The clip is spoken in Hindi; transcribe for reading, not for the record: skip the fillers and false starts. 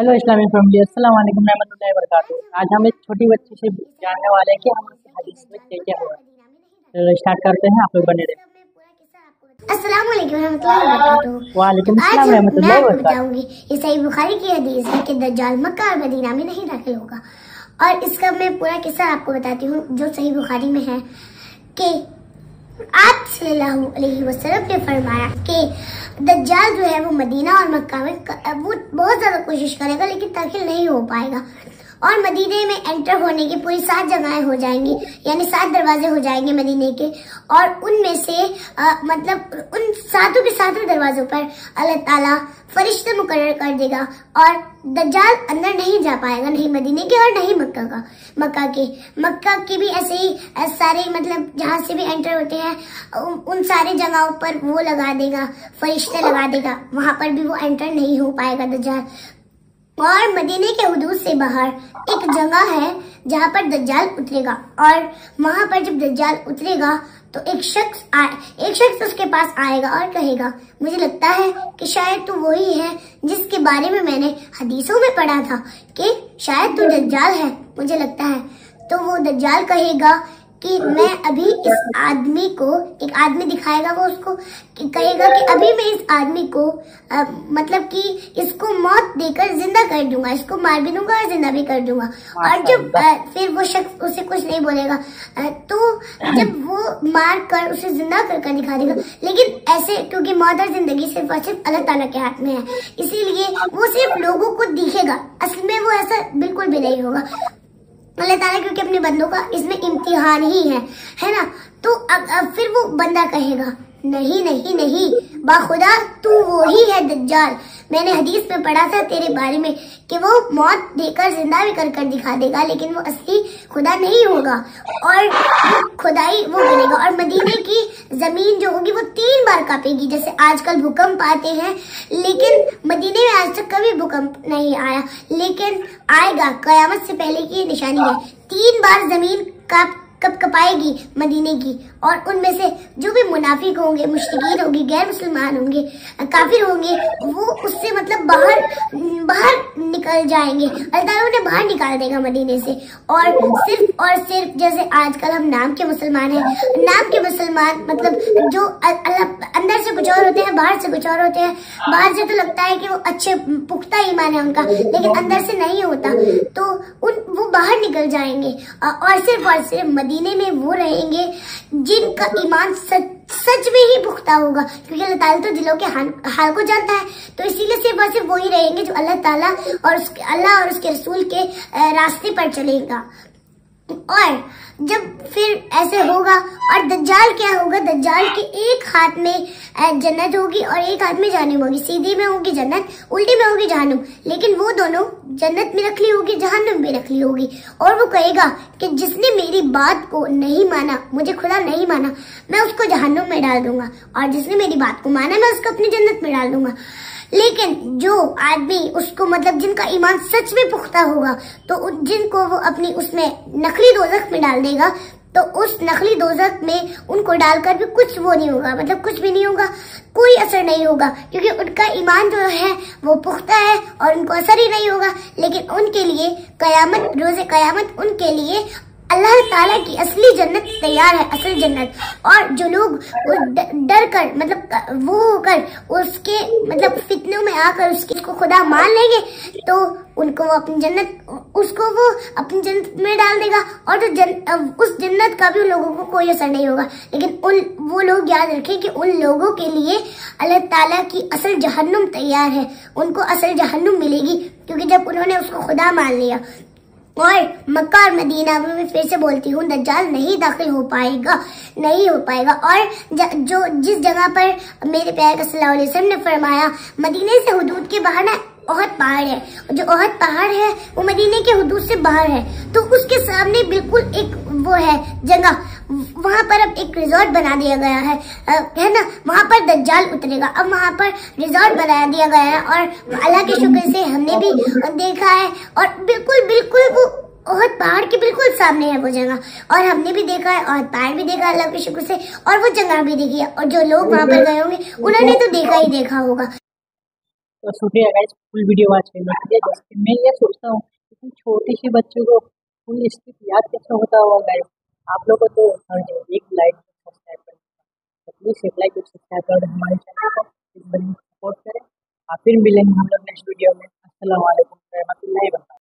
हेलो इस्लामिक फैमिली, अस्सलाम वालेकुम रहमतुल्लाहि व बरकातुहू। आज हम एक छोटी बच्ची से जानने वाले हैं कि हम हदीस में क्या क्या हुआ। तो स्टार्ट करते हैं, आप लोग बने रहे। अस्सलाम वालेकुम रहमतुल्लाहि व बरकातुहू। वालेकुम आज अस्सलाम मैं रहमतुल्लाहि व आपको बरकातुहू। बताऊंगी ये सही बुखारी की हदीस है कि दज्जाल मक्का और मदीना में नहीं दाखिल होगा। और इसका मैं पूरा किस्सा आपको बताती हूँ जो सही बुखारी में है कि आप सल्लल्लाहु अलैहि वसल्लम ने फरमाया कि दज्जाल जो है वो मदीना और मक्का में वो बहुत ज्यादा कोशिश करेगा लेकिन दाखिल नहीं हो पाएगा। और मदीने में एंटर होने की पूरी 7 जगहें हो जाएंगी, यानी 7 दरवाजे हो जाएंगे मदीने के। और उनमें से मतलब उन 7 के 7 दरवाजों पर अल्लाह ताला फरिश्ते मुकर्रर कर देगा और दज्जाल अंदर नहीं जा पाएगा, नहीं मदीने के और नहीं मक्का के भी ऐसे ही सारे मतलब जहाँ से भी एंटर होते हैं उन सारे जगहों पर वो लगा देगा, फरिश्ते लगा देगा, वहां पर भी वो एंटर नहीं हो पाएगा दज्जाल। और मदीने के हुदूद से बाहर एक जगह है जहाँ पर दज्जाल उतरेगा और वहां पर जब दज्जाल उतरेगा तो एक शख्स उसके पास आएगा और कहेगा, मुझे लगता है कि शायद तू वही है जिसके बारे में मैंने हदीसों में पढ़ा था कि शायद तू दज्जाल है, मुझे लगता है। तो वो दज्जाल कहेगा कि मैं अभी इस आदमी को, एक आदमी दिखाएगा, वो उसको कहेगा कि अभी मैं इस आदमी को मतलब कि इसको मौत देकर जिंदा कर दूंगा, इसको मार भी दूंगा और जिंदा भी कर दूंगा। और जब फिर वो शख्स उसे कुछ नहीं बोलेगा तो जब वो मार कर उसे जिंदा कर दिखा देगा, लेकिन ऐसे क्योंकि मौत और जिंदगी सिर्फ और सिर्फ अल्लाह ताला के हाथ में है, इसीलिए वो सिर्फ लोगों को दिखेगा, असल में वो ऐसा बिल्कुल भी नहीं होगा। अल्लाह ताला क्योंकि अपने बंदों का इसमें इम्तिहान ही है ना। तो अब फिर वो बंदा कहेगा, नहीं नहीं नहीं, बाखुदा तू वो ही है दज्जाल, मैंने हदीस में पढ़ा था तेरे बारे में कि वो मौत देकर जिंदा भी कर दिखा देगा, लेकिन वो असली खुदा नहीं होगा और खुदाई वो करेगा। और मदीने की जमीन जो होगी वो 3 बार कांपेगी, जैसे आजकल भूकंप आते हैं, लेकिन मदीने में आज तक कभी भूकंप नहीं आया, लेकिन आएगा, कयामत से पहले की निशानी है। 3 बार जमीन कब कपाएगी मदीने की, और उनमें से जो भी मुनाफिक होंगे, मुश्रिकीन होंगे, गैर मुसलमान होंगे, काफिर होंगे, वो उससे मतलब बाहर निकल जाएंगे, अल्लाह ताला उन्हें बाहर निकाल देगा मदीने से। और सिर्फ जैसे आजकल हम नाम के मुसलमान हैं, नाम के मुसलमान मतलब जो अंदर से कुछ और होते हैं, बाहर से कुछ और होते हैं। बाहर से तो लगता है कि वो अच्छे पुख्ता ईमान है उनका, लेकिन अंदर से नहीं होता, तो वो बाहर निकल जाएंगे और सिर्फ मदीने में वो रहेंगे जिनका ईमान सच में ही पुख्ता होगा, क्योंकि अल्लाह ताला तो दिलों के हाल को जानता है। तो इसीलिए सिर्फ और सिर्फ वही रहेंगे जो अल्लाह ताला और अल्लाह और उसके रसूल के रास्ते पर चलेगा। और जब फिर ऐसे होगा, और दज्जाल क्या होगा, दज्जाल के एक हाथ में जन्नत होगी और एक हाथ में जहन्नुम होगी, सीधी में होगी जन्नत, उल्टी में होगी जहन्नुम, लेकिन वो दोनों जन्नत में रखली होगी, जहन्नुम में रखली होगी। और वो कहेगा कि जिसने मेरी बात को नहीं माना, मुझे खुदा नहीं माना, मैं उसको जहन्नुम में डाल दूंगा, और जिसने मेरी बात को माना मैं उसको अपनी जन्नत में डाल दूंगा। लेकिन जो आदमी उसको मतलब जिनका ईमान सच में पुख्ता होगा, तो जिनको वो अपनी उसमें नकली दोज़ख में डाल देगा, तो उस नकली दोज़ख में उनको डालकर भी कुछ वो नहीं होगा, मतलब कुछ भी नहीं होगा, कोई असर नहीं होगा, क्योंकि उनका ईमान जो है वो पुख्ता है और उनको असर ही नहीं होगा। लेकिन उनके लिए कयामत, रोज़े कयामत उनके लिए अल्लाह ताला की असली जन्नत तैयार है, असल जन्नत। और जो लोग डर कर मतलब वो होकर उसके मतलब फितनों में आकर उसको खुदा मान लेंगे, तो उनको वो अपनी जन्नत में डाल देगा, और उस जन्नत का भी उन लोगों को कोई असर नहीं होगा। लेकिन वो लोग याद रखें कि उन लोगों के लिए अल्लाह ताला की असल जहन्नुम तैयार है, उनको असल जहन्नुम मिलेगी, क्योंकि जब उन्होंने उसको खुदा मान लिया। और मक्का और मदीना में मैं फिर से बोलती हूँ, दज्जाल नहीं दाखिल हो पाएगा, नहीं हो पाएगा। और जो जिस जगह पर मेरे प्यारे सल्लल्लाहु अलैहि वसल्लम ने फरमाया मदीने से हुदूद के बाहर ना ओहद पहाड़ है, जो ओहद पहाड़ है वो मदीने के हुदूद से बाहर है, तो उसके सामने बिल्कुल एक वो है जगह, वहां पर अब एक रिजॉर्ट बना दिया गया है ना, वहां पर दज्जाल उतरेगा। अब वहां पर रिजॉर्ट बना दिया गया है और अल्लाह के शुक्र से हमने भी देखा है, और बिल्कुल वो ओहद पहाड़ के बिल्कुल सामने है वो जगह, और हमने भी देखा है, ओहद पहाड़ भी देखा अल्लाह के शुक्र से, और वो जगह भी देखी है, और जो लोग वहां पर गए होंगे उन्होंने तो देखा ही देखा होगा। तो शुक्रिया गाइस फुल वीडियो वॉच करने के लिए। जैसे कि मैं ये सोचता हूँ कि छोटी सी बच्चों को फुल स्क्रिप्ट याद कैसे होता होगा गाइस। आप लोगों को तो एक लाइक सब्सक्राइब करें, तो प्लीज़ एक लाइक और सब्सक्राइब कर हमारे चैनल को, इस बड़ी सपोर्ट करें। फिर मिलेंगे हम लोग नेक्स्ट वीडियो में। अस्सलाम वालेकुम रहमतुल्लाहि व बरकातहू।